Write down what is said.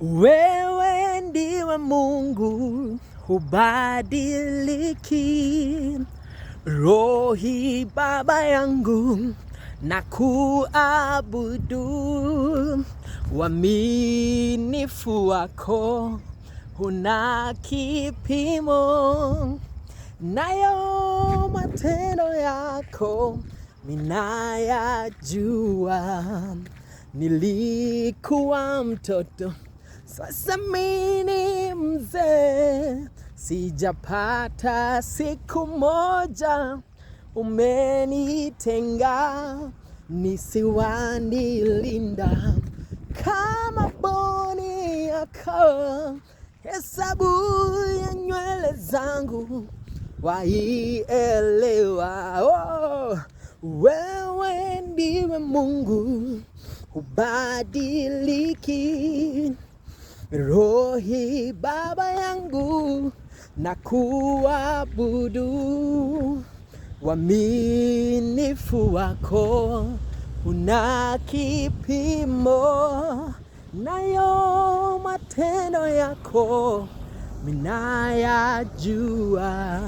Wewe ndiwe Mungu, hubadiliki. Rohi Baba yangu na kuabudu. Uaminifu wako huna kipimo, nayo matendo yako ninayajua. Nilikuwa mtoto, sasa mimi ni mzee, sijapata siku moja umenitenga. Nisiwanilinda kama boni yako, hesabu ya nywele zangu waielewa. Wewe ndiwe Mungu, hubadiliki. Rohi Baba yangu na kuabudu. Uaminifu wako una kipimo, nayo matendo yako ninayajua.